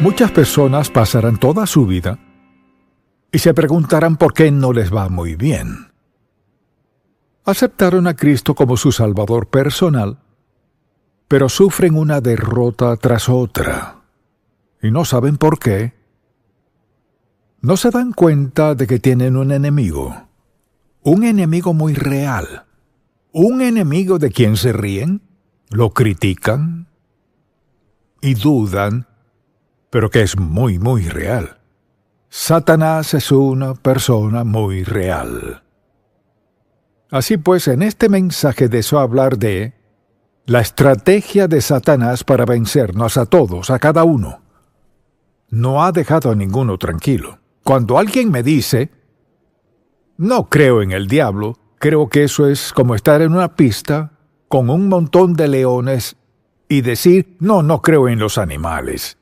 Muchas personas pasarán toda su vida y se preguntarán por qué no les va muy bien. Aceptaron a Cristo como su Salvador personal, pero sufren una derrota tras otra y no saben por qué. No se dan cuenta de que tienen un enemigo muy real, un enemigo de quien se ríen, lo critican y dudan, pero que es muy, muy real. Satanás es una persona muy real. Así pues, en este mensaje deseo hablar de la estrategia de Satanás para vencernos a todos, a cada uno. No ha dejado a ninguno tranquilo. Cuando alguien me dice, no creo en el diablo, creo que eso es como estar en una pista con un montón de leones y decir, no creo en los animales.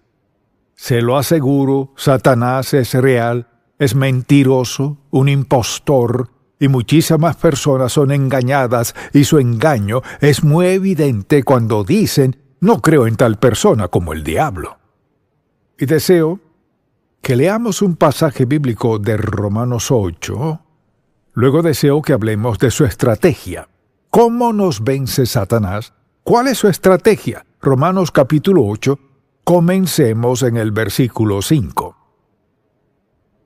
Se lo aseguro, Satanás es real, es mentiroso, un impostor, y muchísimas personas son engañadas, y su engaño es muy evidente cuando dicen, no creo en tal persona como el diablo. Y deseo que leamos un pasaje bíblico de Romanos 8. Luego deseo que hablemos de su estrategia. ¿Cómo nos vence Satanás? ¿Cuál es su estrategia? Romanos capítulo 8. Comencemos en el versículo 5.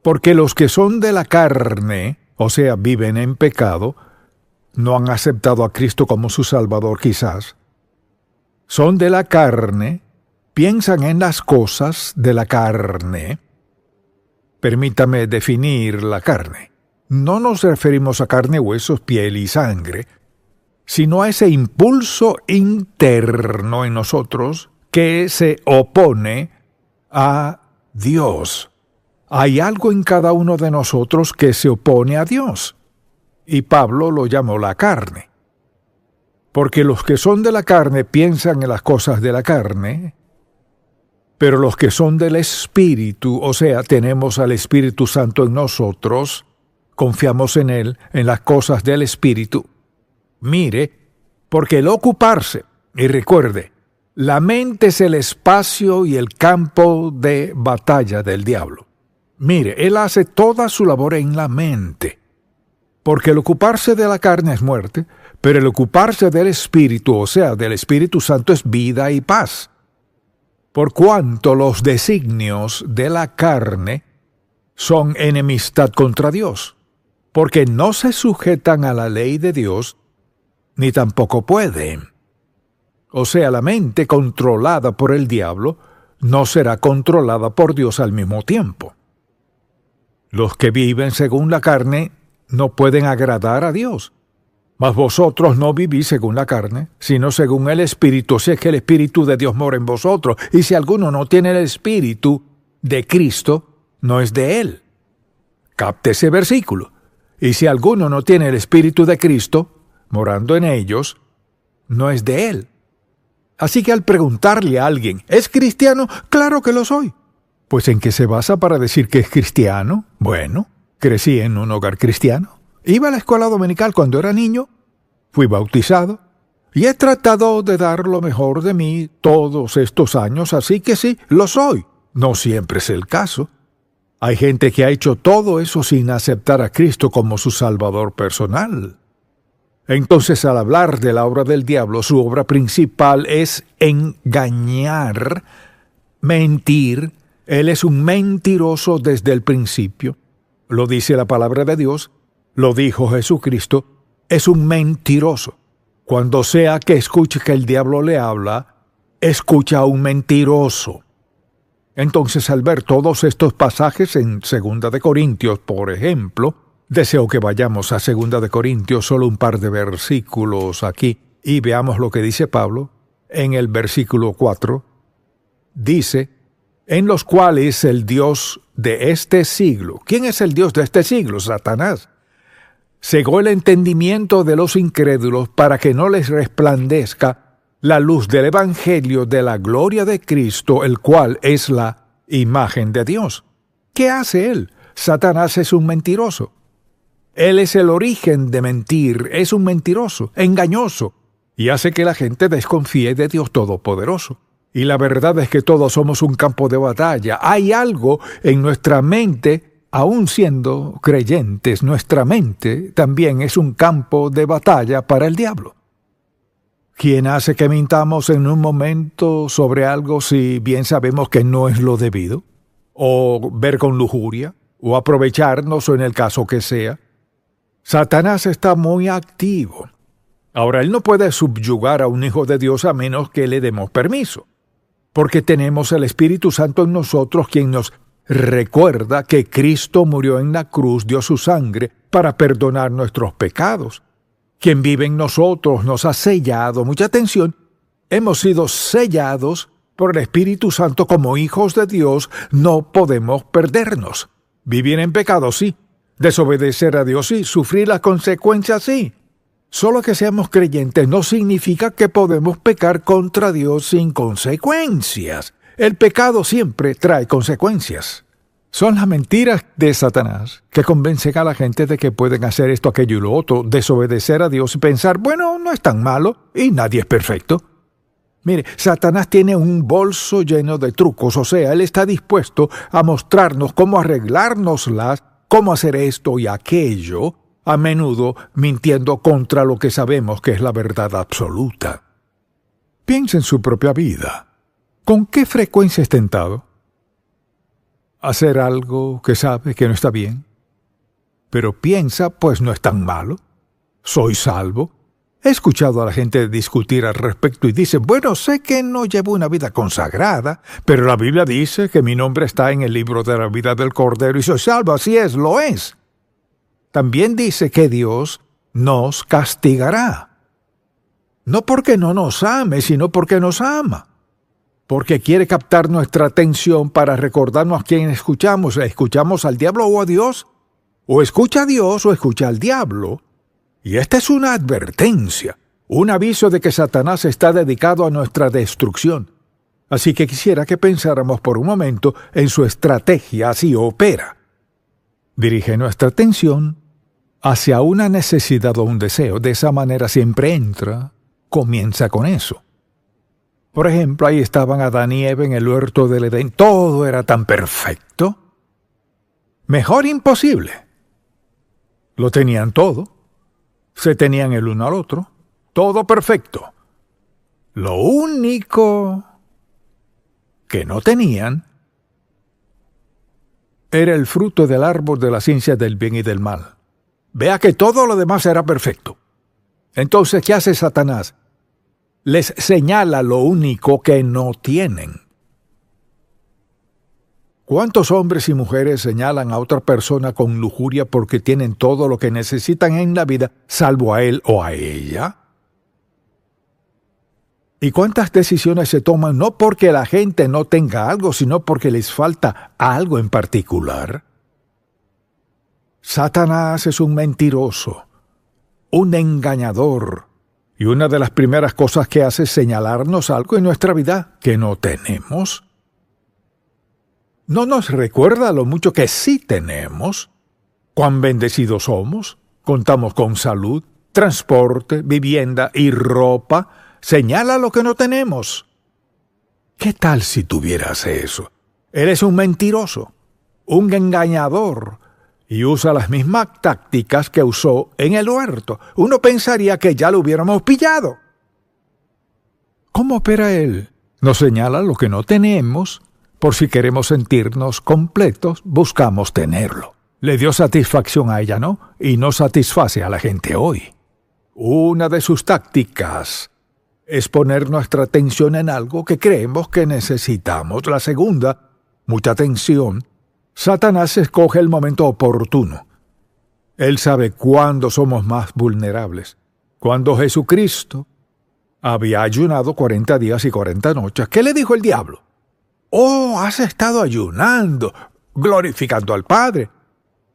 Porque los que son de la carne, o sea, viven en pecado, no han aceptado a Cristo como su Salvador quizás. Son de la carne, piensan en las cosas de la carne. Permítame definir la carne. No nos referimos a carne, huesos, piel y sangre, sino a ese impulso interno en nosotros que se opone a Dios. Hay algo en cada uno de nosotros que se opone a Dios, y Pablo lo llamó la carne. Porque los que son de la carne piensan en las cosas de la carne, pero los que son del Espíritu, o sea, tenemos al Espíritu Santo en nosotros, confiamos en Él, en las cosas del Espíritu. Mire, porque el ocuparse, y recuerde, la mente es el espacio y el campo de batalla del diablo. Mire, él hace toda su labor en la mente. Porque el ocuparse de la carne es muerte, pero el ocuparse del Espíritu, o sea, del Espíritu Santo, es vida y paz. Por cuanto los designios de la carne son enemistad contra Dios, porque no se sujetan a la ley de Dios, ni tampoco pueden. O sea, la mente controlada por el diablo no será controlada por Dios al mismo tiempo. Los que viven según la carne no pueden agradar a Dios. Mas vosotros no vivís según la carne, sino según el Espíritu, si es que el Espíritu de Dios mora en vosotros. Y si alguno no tiene el Espíritu de Cristo, no es de él. Capte ese versículo. Y si alguno no tiene el Espíritu de Cristo, morando en ellos, no es de él. Así que al preguntarle a alguien, ¿es cristiano? Claro que lo soy. Pues ¿en qué se basa para decir que es cristiano? Bueno, crecí en un hogar cristiano. Iba a la escuela dominical cuando era niño, fui bautizado y he tratado de dar lo mejor de mí todos estos años, así que sí, lo soy. No siempre es el caso. Hay gente que ha hecho todo eso sin aceptar a Cristo como su Salvador personal. Entonces, al hablar de la obra del diablo, su obra principal es engañar, mentir. Él es un mentiroso desde el principio. Lo dice la palabra de Dios, lo dijo Jesucristo, es un mentiroso. Cuando sea que escuche que el diablo le habla, escucha a un mentiroso. Entonces, al ver todos estos pasajes en 2 de Corintios, por ejemplo, deseo que vayamos a 2 de Corintios, solo un par de versículos aquí, y veamos lo que dice Pablo. En el versículo 4, dice, en los cuales el Dios de este siglo, ¿quién es el Dios de este siglo? Satanás. Cegó el entendimiento de los incrédulos para que no les resplandezca la luz del Evangelio de la gloria de Cristo, el cual es la imagen de Dios. ¿Qué hace él? Satanás es un mentiroso. Él es el origen de mentir, es un mentiroso, engañoso, y hace que la gente desconfíe de Dios Todopoderoso. Y la verdad es que todos somos un campo de batalla. Hay algo en nuestra mente, aun siendo creyentes, nuestra mente también es un campo de batalla para el diablo. ¿Quién hace que mintamos en un momento sobre algo si bien sabemos que no es lo debido? ¿O ver con lujuria? ¿O aprovecharnos, o en el caso que sea? Satanás está muy activo. Ahora, él no puede subyugar a un hijo de Dios a menos que le demos permiso, porque tenemos el Espíritu Santo en nosotros, quien nos recuerda que Cristo murió en la cruz, dio su sangre para perdonar nuestros pecados. Quien vive en nosotros nos ha sellado. Mucha atención, hemos sido sellados por el Espíritu Santo como hijos de Dios. No podemos perdernos. Vivir en pecado, sí. Desobedecer a Dios, sí. Sufrir las consecuencias, sí. Solo que seamos creyentes no significa que podemos pecar contra Dios sin consecuencias. El pecado siempre trae consecuencias. Son las mentiras de Satanás que convencen a la gente de que pueden hacer esto, aquello y lo otro, desobedecer a Dios y pensar, bueno, no es tan malo y nadie es perfecto. Mire, Satanás tiene un bolso lleno de trucos, o sea, él está dispuesto a mostrarnos cómo arreglárnoslas, cómo hacer esto y aquello, a menudo mintiendo contra lo que sabemos que es la verdad absoluta. Piensa en su propia vida. ¿Con qué frecuencia es tentado? Hacer algo que sabe que no está bien. Pero piensa, pues no es tan malo. Soy salvo. He escuchado a la gente discutir al respecto y dice, bueno, sé que no llevo una vida consagrada, pero la Biblia dice que mi nombre está en el libro de la vida del Cordero y soy salvo. Así es, lo es. También dice que Dios nos castigará. No porque no nos ame, sino porque nos ama. Porque quiere captar nuestra atención para recordarnos a quién escuchamos. ¿Escuchamos al diablo o a Dios? ¿O escucha a Dios o escucha al diablo? Y esta es una advertencia, un aviso de que Satanás está dedicado a nuestra destrucción. Así que quisiera que pensáramos por un momento en su estrategia. Así opera. Dirige nuestra atención hacia una necesidad o un deseo. De esa manera siempre entra, comienza con eso. Por ejemplo, ahí estaban Adán y Eva en el huerto del Edén. Todo era tan perfecto. Mejor imposible. Lo tenían todo. Se tenían el uno al otro. Todo perfecto. Lo único que no tenían era el fruto del árbol de la ciencia del bien y del mal. Vea que todo lo demás era perfecto. Entonces, ¿qué hace Satanás? Les señala lo único que no tienen. ¿Cuántos hombres y mujeres señalan a otra persona con lujuria porque tienen todo lo que necesitan en la vida, salvo a él o a ella? ¿Y cuántas decisiones se toman no porque la gente no tenga algo, sino porque les falta algo en particular? Satanás es un mentiroso, un engañador, y una de las primeras cosas que hace es señalarnos algo en nuestra vida que no tenemos. No nos recuerda lo mucho que sí tenemos, cuán bendecidos somos, contamos con salud, transporte, vivienda y ropa. Señala lo que no tenemos. ¿Qué tal si tuvieras eso? Eres un mentiroso, un engañador, y usa las mismas tácticas que usó en el huerto. Uno pensaría que ya lo hubiéramos pillado. ¿Cómo opera él? Nos señala lo que no tenemos. Por si queremos sentirnos completos, buscamos tenerlo. Le dio satisfacción a ella, ¿no? Y no satisface a la gente hoy. Una de sus tácticas es poner nuestra atención en algo que creemos que necesitamos. La segunda, mucha atención, Satanás escoge el momento oportuno. Él sabe cuándo somos más vulnerables. Cuando Jesucristo había ayunado 40 días y 40 noches, ¿qué le dijo el diablo? Oh, has estado ayunando, glorificando al Padre.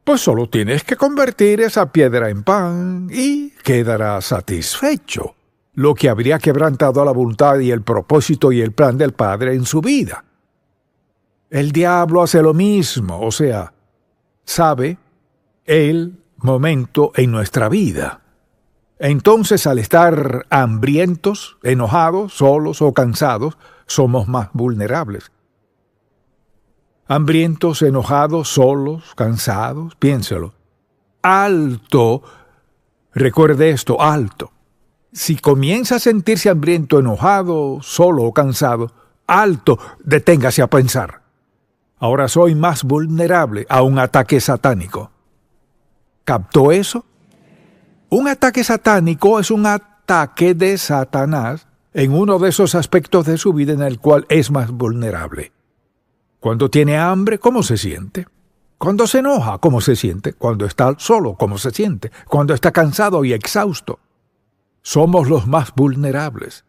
Pues solo tienes que convertir esa piedra en pan y quedarás satisfecho. Lo que habría quebrantado la voluntad y el propósito y el plan del Padre en su vida. El diablo hace lo mismo, o sea, sabe el momento en nuestra vida. Entonces, al estar hambrientos, enojados, solos o cansados, somos más vulnerables. Hambrientos, enojados, solos, cansados, piénselo. Alto, recuerde esto, alto. Si comienza a sentirse hambriento, enojado, solo o cansado, alto, deténgase a pensar. Ahora soy más vulnerable a un ataque satánico. ¿Captó eso? Un ataque satánico es un ataque de Satanás en uno de esos aspectos de su vida en el cual es más vulnerable. Cuando tiene hambre, ¿cómo se siente? Cuando se enoja, ¿cómo se siente? Cuando está solo, ¿cómo se siente? Cuando está cansado y exhausto. Somos los más vulnerables.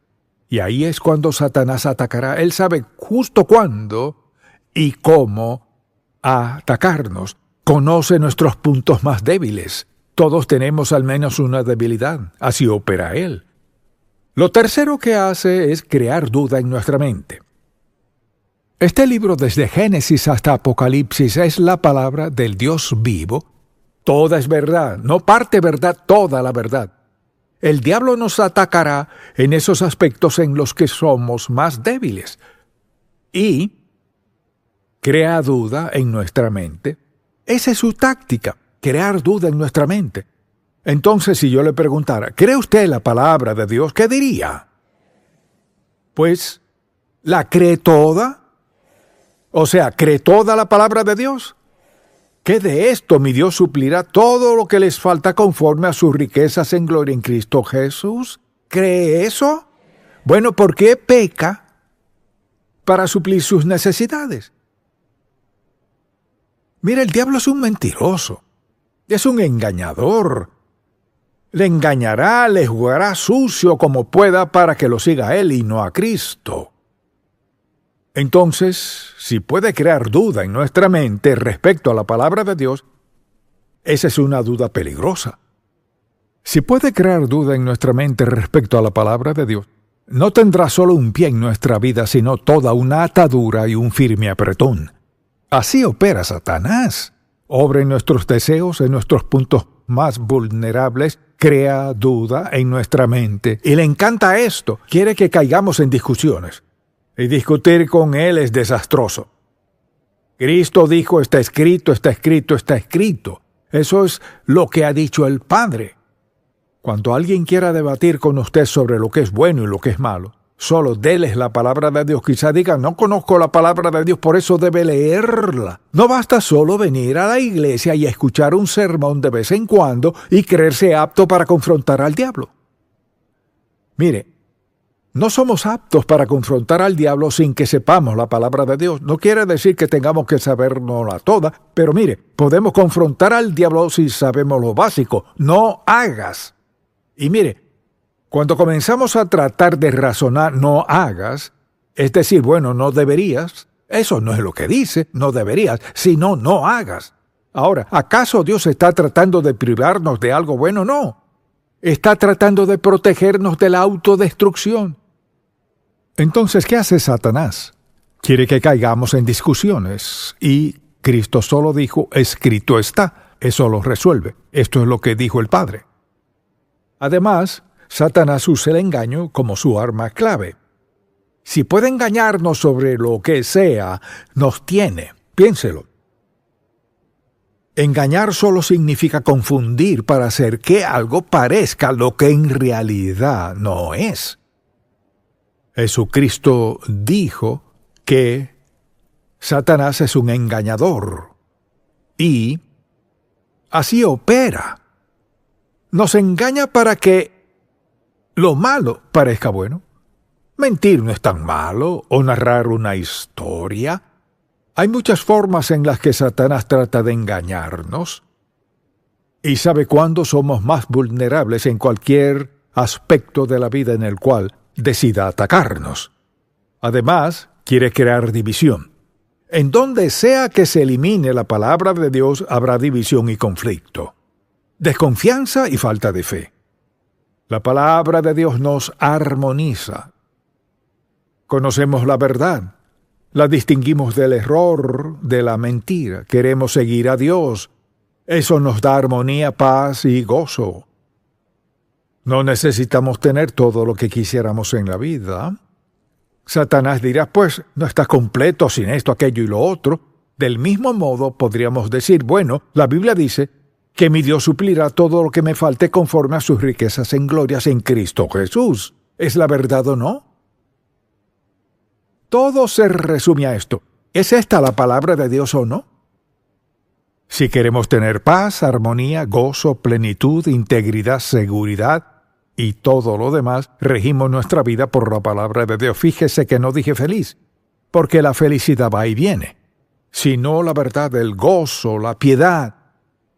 Y ahí es cuando Satanás atacará. Él sabe justo cuándo y cómo atacarnos. Conoce nuestros puntos más débiles. Todos tenemos al menos una debilidad. Así opera él. Lo tercero que hace es crear duda en nuestra mente. Este libro, desde Génesis hasta Apocalipsis, es la palabra del Dios vivo. Toda es verdad, no parte verdad, toda la verdad. El diablo nos atacará en esos aspectos en los que somos más débiles. Y crea duda en nuestra mente. Esa es su táctica, crear duda en nuestra mente. Entonces, si yo le preguntara, ¿cree usted la palabra de Dios? ¿Qué diría? Pues, ¿la cree toda? O sea, ¿cree toda la palabra de Dios? ¿Qué de esto mi Dios suplirá todo lo que les falta conforme a sus riquezas en gloria en Cristo Jesús? ¿Cree eso? Bueno, ¿por qué peca para suplir sus necesidades? Mira, el diablo es un mentiroso, es un engañador. Le engañará, le jugará sucio como pueda para que lo siga a él y no a Cristo. Entonces, si puede crear duda en nuestra mente respecto a la palabra de Dios, esa es una duda peligrosa. Si puede crear duda en nuestra mente respecto a la palabra de Dios, no tendrá solo un pie en nuestra vida, sino toda una atadura y un firme apretón. Así opera Satanás. Obra en nuestros deseos, en nuestros puntos más vulnerables, crea duda en nuestra mente. Y le encanta esto. Quiere que caigamos en discusiones. Y discutir con él es desastroso. Cristo dijo, está escrito, está escrito, está escrito. Eso es lo que ha dicho el Padre. Cuando alguien quiera debatir con usted sobre lo que es bueno y lo que es malo, solo déles la palabra de Dios. Quizá diga, no conozco la palabra de Dios, por eso debe leerla. No basta solo venir a la iglesia y escuchar un sermón de vez en cuando y creerse apto para confrontar al diablo. Mire, no somos aptos para confrontar al diablo sin que sepamos la palabra de Dios. No quiere decir que tengamos que sabernosla toda, pero mire, podemos confrontar al diablo si sabemos lo básico. No hagas. Y mire, cuando comenzamos a tratar de razonar no hagas, es decir, bueno, no deberías, eso no es lo que dice, no deberías, sino no hagas. Ahora, ¿acaso Dios está tratando de privarnos de algo bueno? No. Está tratando de protegernos de la autodestrucción. Entonces, ¿qué hace Satanás? Quiere que caigamos en discusiones. Y Cristo solo dijo, escrito está. Eso lo resuelve. Esto es lo que dijo el Padre. Además, Satanás usa el engaño como su arma clave. Si puede engañarnos sobre lo que sea, nos tiene. Piénselo. Engañar solo significa confundir para hacer que algo parezca lo que en realidad no es. Jesucristo dijo que Satanás es un engañador y así opera. Nos engaña para que lo malo parezca bueno. Mentir no es tan malo, o narrar una historia. Hay muchas formas en las que Satanás trata de engañarnos. Y sabe cuándo somos más vulnerables en cualquier aspecto de la vida en el cual decida atacarnos. Además, quiere crear división. En donde sea que se elimine la palabra de Dios, habrá división y conflicto. Desconfianza y falta de fe. La palabra de Dios nos armoniza. Conocemos la verdad. La distinguimos del error, de la mentira. Queremos seguir a Dios. Eso nos da armonía, paz y gozo. No necesitamos tener todo lo que quisiéramos en la vida, Satanás dirá, pues no está completo sin esto, aquello y lo otro. Del mismo modo podríamos decir, bueno, la Biblia dice que mi Dios suplirá todo lo que me falte conforme a sus riquezas en glorias en Cristo Jesús. ¿Es la verdad o no? Todo se resume a esto. ¿Es esta la palabra de Dios o no? Si queremos tener paz, armonía, gozo, plenitud, integridad, seguridad y todo lo demás, regimos nuestra vida por la palabra de Dios. Fíjese que no dije feliz, porque la felicidad va y viene, sino la verdad, el gozo, la piedad.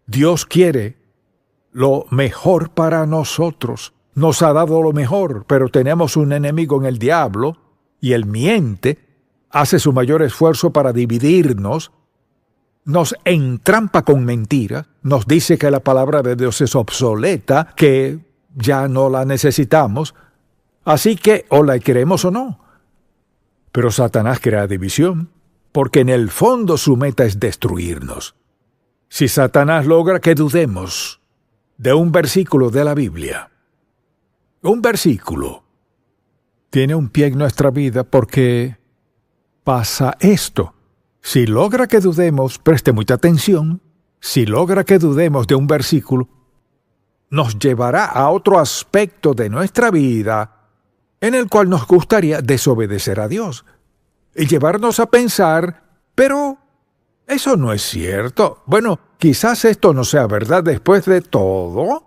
Dios quiere lo mejor para nosotros. Nos ha dado lo mejor, pero tenemos un enemigo en el diablo, y él miente, hace su mayor esfuerzo para dividirnos, nos entrampa con mentiras, nos dice que la palabra de Dios es obsoleta, que ya no la necesitamos, así que o la queremos o no. Pero Satanás crea división, porque en el fondo su meta es destruirnos. Si Satanás logra que dudemos de un versículo de la Biblia, un versículo tiene un pie en nuestra vida porque pasa esto. Si logra que dudemos, preste mucha atención, si logra que dudemos de un versículo, nos llevará a otro aspecto de nuestra vida en el cual nos gustaría desobedecer a Dios y llevarnos a pensar, pero eso no es cierto. Bueno, quizás esto no sea verdad después de todo.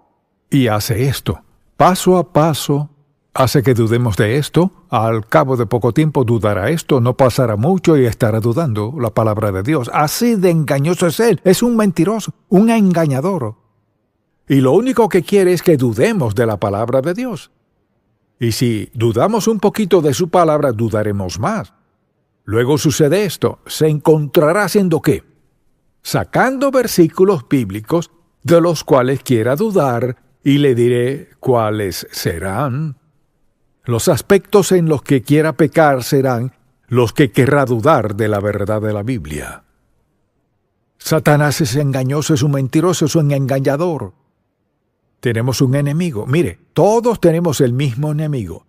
Y hace esto, paso a paso, hace que dudemos de esto. Al cabo de poco tiempo dudará esto, no pasará mucho y estará dudando la palabra de Dios. Así de engañoso es él, es un mentiroso, un engañador. Y lo único que quiere es que dudemos de la palabra de Dios. Y si dudamos un poquito de su palabra, dudaremos más. Luego sucede esto, se encontrará haciendo ¿qué? Sacando versículos bíblicos de los cuales quiera dudar, y le diré cuáles serán. Los aspectos en los que quiera pecar serán los que querrá dudar de la verdad de la Biblia. Satanás es engañoso, es un mentiroso, es un engañador. Tenemos un enemigo. Mire, todos tenemos el mismo enemigo.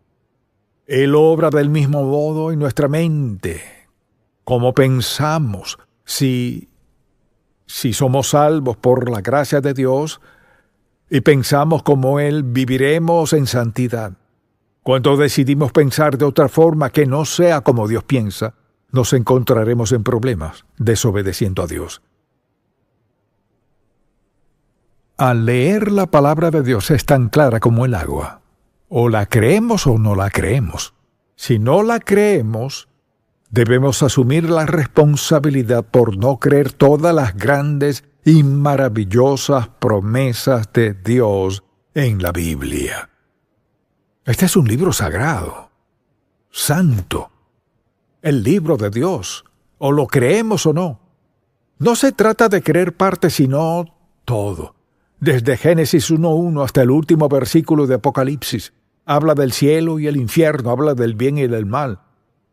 Él obra del mismo modo en nuestra mente. Como pensamos, si somos salvos por la gracia de Dios y pensamos como Él, viviremos en santidad. Cuando decidimos pensar de otra forma que no sea como Dios piensa, nos encontraremos en problemas desobedeciendo a Dios. Al leer la palabra de Dios es tan clara como el agua. O la creemos o no la creemos. Si no la creemos, debemos asumir la responsabilidad por no creer todas las grandes y maravillosas promesas de Dios en la Biblia. Este es un libro sagrado, santo, el libro de Dios, o lo creemos o no. No se trata de creer parte, sino todo. Desde Génesis 1:1 hasta el último versículo de Apocalipsis, habla del cielo y el infierno, habla del bien y del mal.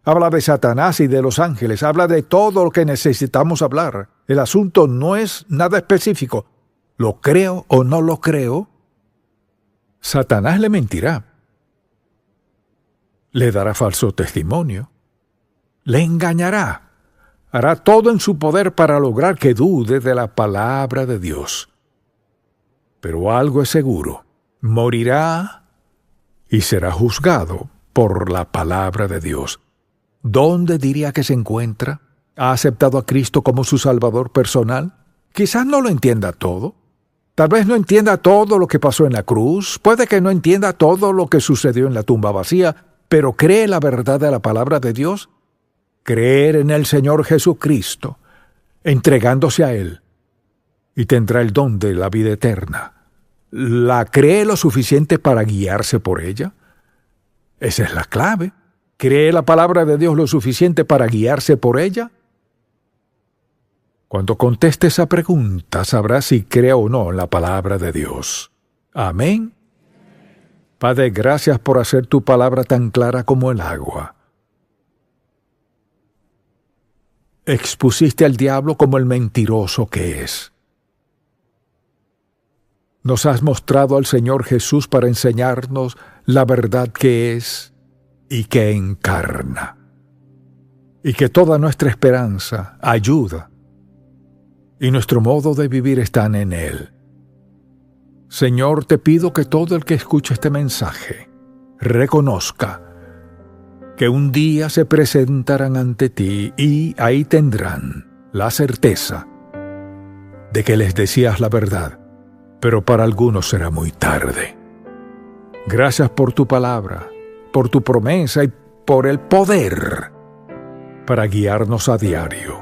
Habla de Satanás y de los ángeles, habla de todo lo que necesitamos hablar. El asunto no es nada específico. ¿Lo creo o no lo creo? Satanás le mentirá. Le dará falso testimonio. Le engañará. Hará todo en su poder para lograr que dude de la palabra de Dios. Pero algo es seguro. Morirá y será juzgado por la palabra de Dios. ¿Dónde diría que se encuentra? ¿Ha aceptado a Cristo como su Salvador personal? Quizás no lo entienda todo. Tal vez no entienda todo lo que pasó en la cruz. Puede que no entienda todo lo que sucedió en la tumba vacía, pero cree la verdad de la palabra de Dios. Creer en el Señor Jesucristo, entregándose a Él, y tendrá el don de la vida eterna. ¿La cree lo suficiente para guiarse por ella? Esa es la clave. ¿Cree la palabra de Dios lo suficiente para guiarse por ella? Cuando conteste esa pregunta, sabrá si cree o no en la palabra de Dios. Amén. Padre, gracias por hacer tu palabra tan clara como el agua. Expusiste al diablo como el mentiroso que es. Nos has mostrado al Señor Jesús para enseñarnos la verdad que es y que encarna, y que toda nuestra esperanza, ayuda y nuestro modo de vivir están en Él. Señor, te pido que todo el que escuche este mensaje reconozca que un día se presentarán ante ti y ahí tendrán la certeza de que les decías la verdad, pero para algunos será muy tarde. Gracias por tu palabra, por tu promesa y por el poder para guiarnos a diario.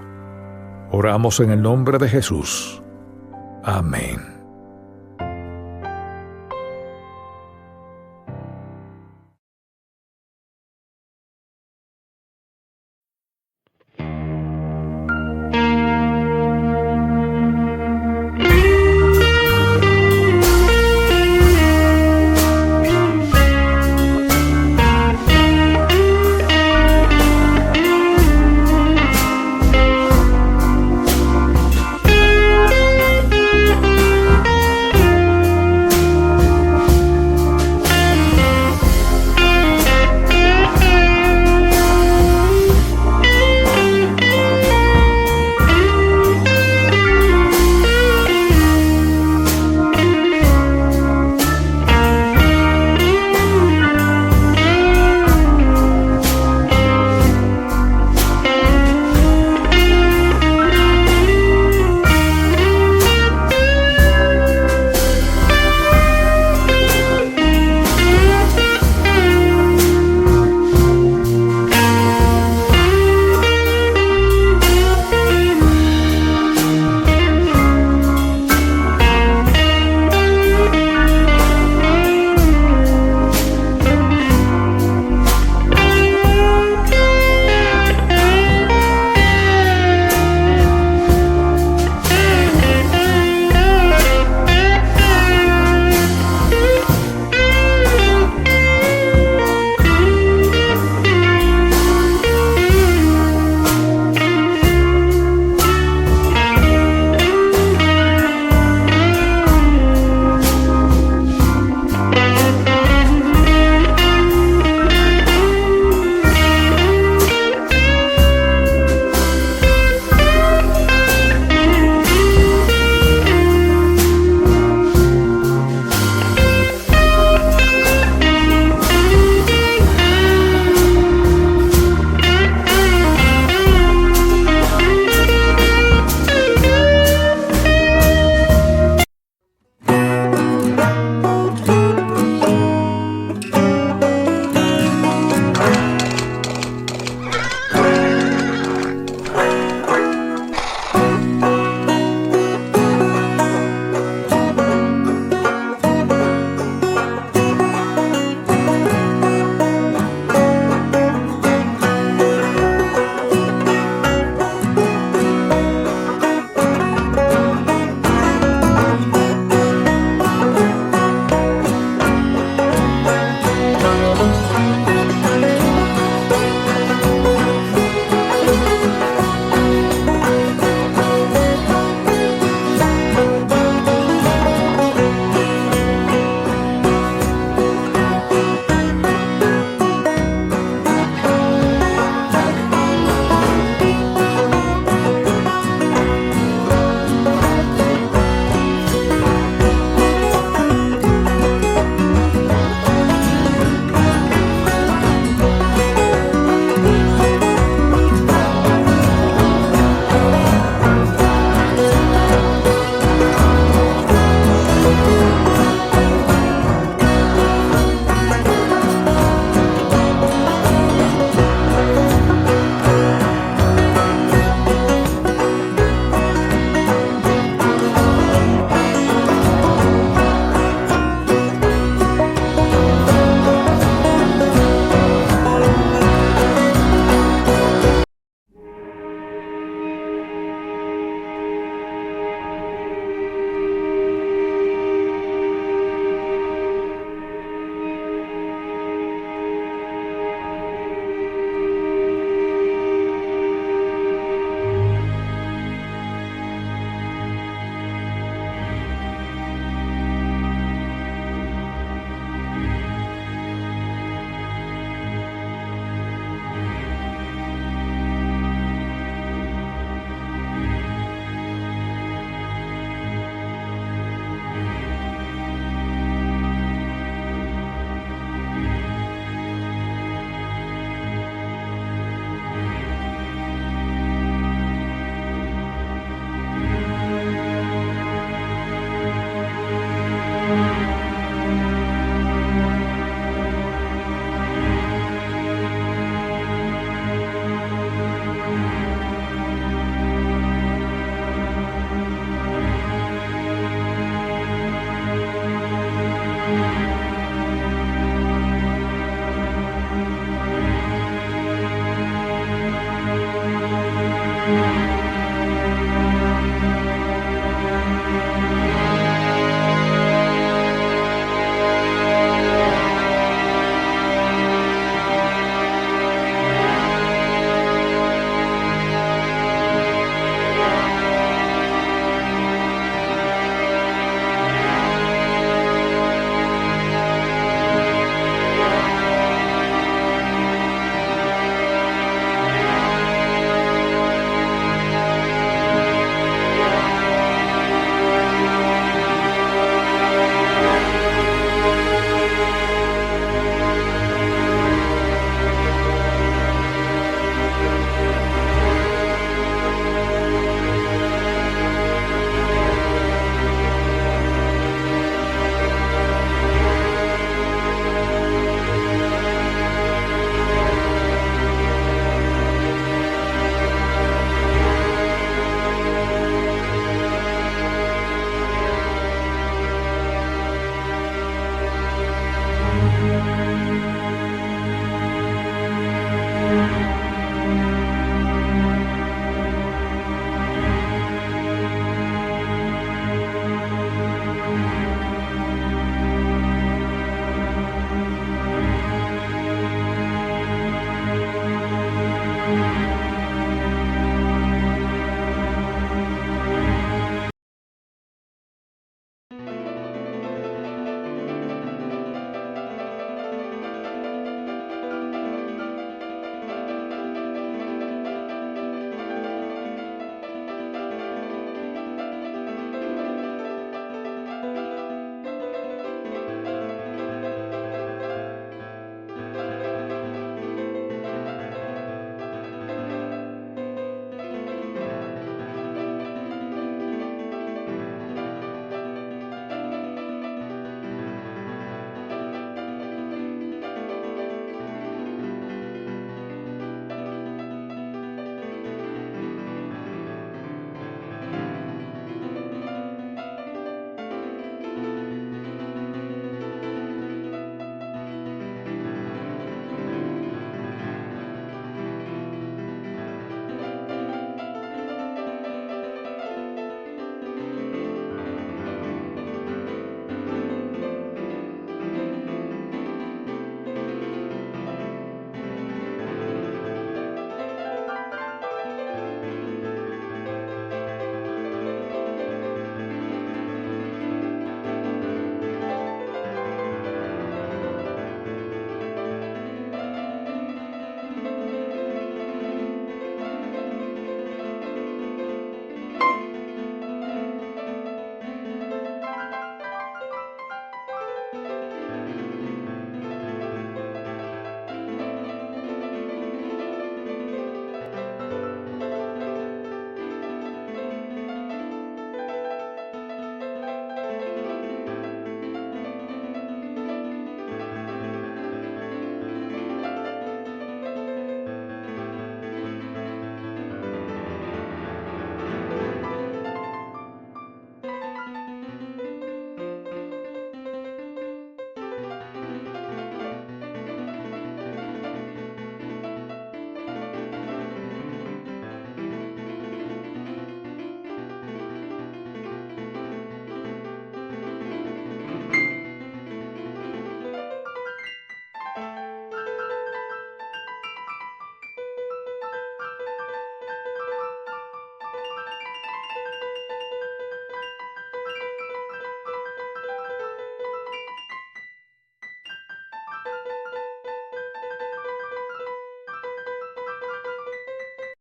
Oramos en el nombre de Jesús. Amén.